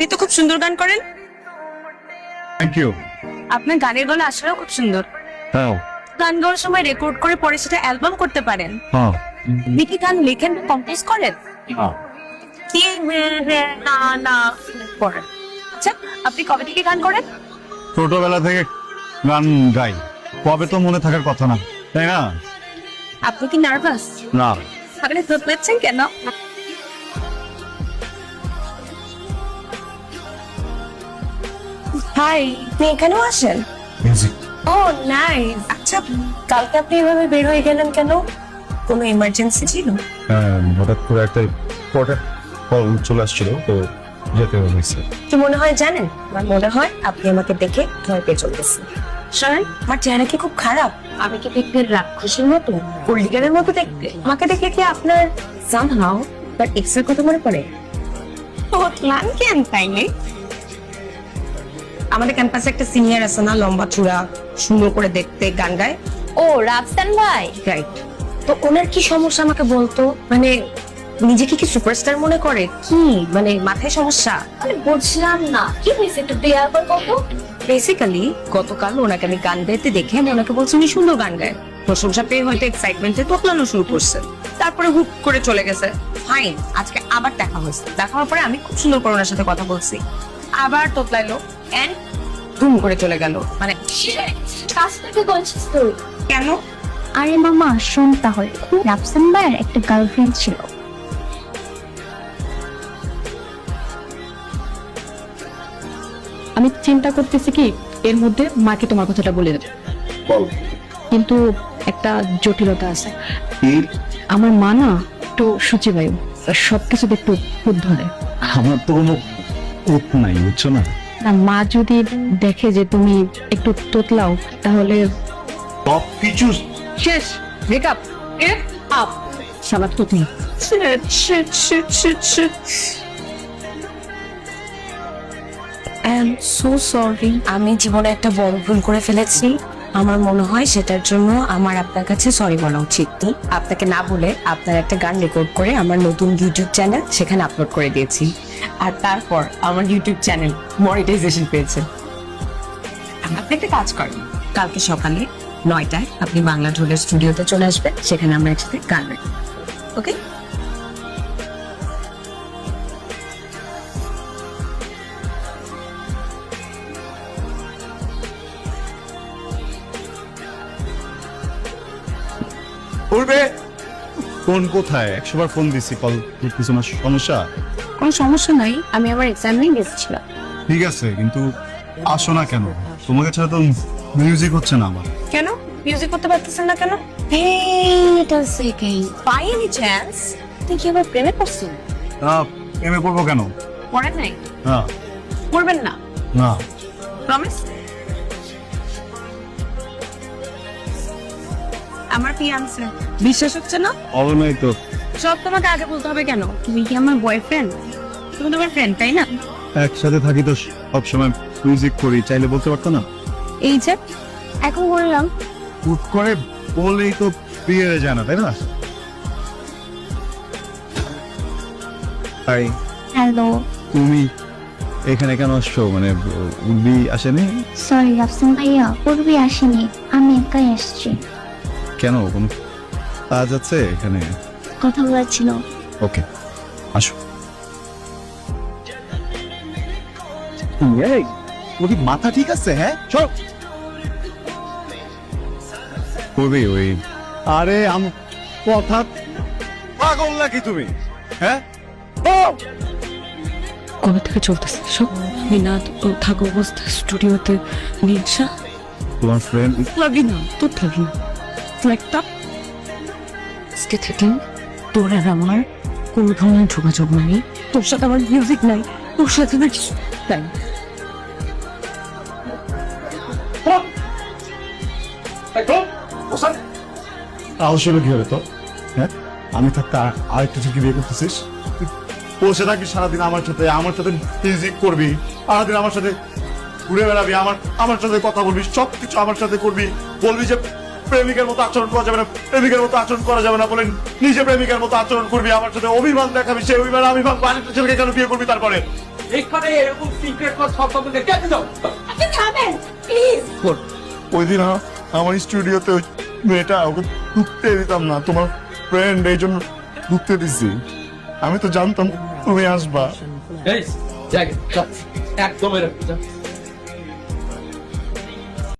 আপনি তো খুব সুন্দর গান করেন। Thank you. আপনার গানের গলা আসলেও খুব সুন্দর। হ্যাঁ গান গাওয়ার সময় রেকর্ড করে পরে সেটা অ্যালবাম করতে পারেন। হ্যাঁ আপনি কি গান লেখেন বা কম্পোজ করেন? কি না না করেন। আচ্ছা, আপনি কবে থেকে গান করেন? ছোটবেলা থেকে গান গাই, কবে তো মনে থাকার কথা না, তাই না? আপনি কি নার্ভাস? না। আপনি তোতলাচ্ছেন কেন? হাই, আপনি এখানেও আসেন? মিউজিক। ও নাইস। আচ্ছা, কালকে আপনি এভাবে বের হয়ে গেলেন কেন? কোনো ইমার্জেন্সি ছিল? হঠাৎ করে একটা ইম্পর্টেন্ট কল চলে আসছিল, তো যেতে হয়েছে। কি মনে হয় জানেন? আমার মনে হয় আপনি আমাকে দেখে ভয় পেয়ে চলতেছেন। শোনেন, আমার চেহারা কি খুব খারাপ? আমি কি দেখতে রাক্ষসের মতো, পল্লিকারের মতো দেখতে? আমাকে দেখে কি আপনার সামহাও বাট এক্সের কথা মনে পড়ে? তোতলান কেন তাইলে? আমাদের ক্যাম্পাসে একটা সিনিয়র আছে না, লম্বা চূড়া, সুন্দর করে দেখতে, গান গায়। ও রাফসান ভাই, রাইট। তো ওনার কি সমস্যা আমাকে বলতো? মানে নিজেকে কি সুপারস্টার মনে করে কি? মানে মাথায় সমস্যা? আমি বুঝলাম না কি হয়েছে, একটু ক্লিয়ার করে বলতো। বেসিক্যালি গতকাল ওনাকে আমি গান গাইতে দেখে আমি ওনাকে বলছি উনি সুন্দর গান গায়। প্রশংসা পেয়ে হয়তো এক্সাইটমেন্টে তোতলানো শুরু করছে, তারপরে হুক করে চলে গেছে। ফাইন, আজকে আবার দেখা হয়েছে। দেখা হওয়ার পরে আমি খুব সুন্দর করে ওনার সাথে কথা বলছি, আবার তোতলাইলো এন্ড ধুম করে চলে গেল। মানে কাজ থেকে বলছিস তুই? কেন? আরে মামা শোন, তাহলে রাফসান ভাইয়ের একটা গার্লফ্রেন্ড ছিল। আমি চিন্তা করতেছি কি এর মধ্যে মাকে তোমার কথাটা বলে দেব, বল। কিন্তু একটা জটিলতা আছে। কি? আমার মা না একটু সূচিবায়ু, সবকিছুতে একটু খুদ ধরে। আমার তো কোনো উত নাই, বুঝছো না? না, মা যদি দেখে যে তুমি একটু তোতলাও তাহলে সব কিছু শেষ। ব্রেকআপ আপ সালাদ তোতলা। সো সরি, আমি জীবনে একটা বড় ভুল করে ফেলেছি। আমার মনে হয় সেটার জন্য আমার আপনার কাছে সরি বলা উচিত। আপনাকে না বলে আপনার একটা গান রেকর্ড করে আমার নতুন ইউটিউব চ্যানেল সেখানে আপলোড করে দিয়েছি, আর তারপর আমার ইউটিউব চ্যানেল মনিটাইজেশন পেয়েছে। আপনি একটা কাজ করেন, কালকে সকালে 9টায় আপনি বাংলা ঢোলের স্টুডিওতে চলে আসবেন, সেখানে আমরা একসাথে গান গাই। ওকে? করবে। ফোন কোথায়? 100 বার ফোন দিছি, কল কিছু না। সমস্যা? কোনো সমস্যা নাই, আমি আমার এক্সাম নিয়ে গেছিলাম। ঠিক আছে, কিন্তু আসো না কেন? তোমাকে ছাড়া তো মিউজিক হচ্ছে না আমার। কেন মিউজিক করতে পারতেছেন না কেন? Wait a second. By any chance, তুই কি আবার প্রেমে পড়ছিস? এমএ করবো কেন? পড়েন নাই? না পড়বেন না? না। প্রমিস? আমার ফিয়ান্সে। বিশ্বাস হচ্ছে না? হবে নাই তো। সব তোমাকে আগে বলতে হবে কেন? তুমি কি আমার বয়ফ্রেন্ড? তুমি তো আমার ফ্রেন্ড, তাই না? একসাথে থাকি তো সব সময় মিউজিক করি, চাইলে বলতে পারতো না? এই যে এখন বললাম। হুট করে বললেই তো বিয়ে হয়ে যায় না, তাই না? তাই হ্যালো, তুমি এখানে কেন আসছো? মানে উর্বি আসেনি? সরি রাফসান ভাইয়া, পূর্বে আসেনি, আমি একাই আসছি। কেন, কোনো কাজ আছে এখানে? কথা বলার ছিল। ওকে, আসো। এই তোর কি মাথা ঠিক আছে? হ্যাঁ, চল। করবি ওই? আরে কথা পাগল নাকি তুমি? হ্যাঁ, কবে থেকে চলতেছে সব? বিনাদ ও থাকা অবস্থা স্টুডিওতে নিশা তোমার ফ্রেন্ড লাগি না, তোর থাকি না একটা। আজকে থেকে তোর আর আমার কোনো ধরনের যোগাযোগ নাই। তোর সাথে আমার মিউজিক নাই, তোর সাথে আমার কিছু তাই। আসলে কি হবে তো? হ্যাঁ, আমি থাকতে আরেকটা ছেলেকে বিয়ে করতেছিস? বসে থাকবি সারাদিন আমার সাথে মিউজিক করবি, সারাদিন আমার সাথে ঘুরে বেড়াবি, আমার সাথে কথা বলবি, সবকিছু আমার সাথে করবি, বলবি যে প্রেমিকের মতো আচরণ করা যাবে না, প্রেমিকের মতো আচরণ করা যাবে না, বলেন নিজে প্রেমিকের মতো আচরণ করবি, আমার সাথে অভিমান দেখাবি, সেই অভিমান আমি ভাববো আরেকটা ছেলেকে কেন বিয়ে করবি? তারপরে এখানে এরকম সিক্রেট কথা বলে কেন যাও? আপনি থামেন প্লিজ। ওই দিন আমার স্টুডিওতে ওই মেয়েটা ওকে ঢুকতে দিতাম না, তোমার ফ্রেন্ড এই জন্য ঢুকতে দিছি। আমি তো জানতাম তুমি আসবা। এই, জায়গা, একদম এরকম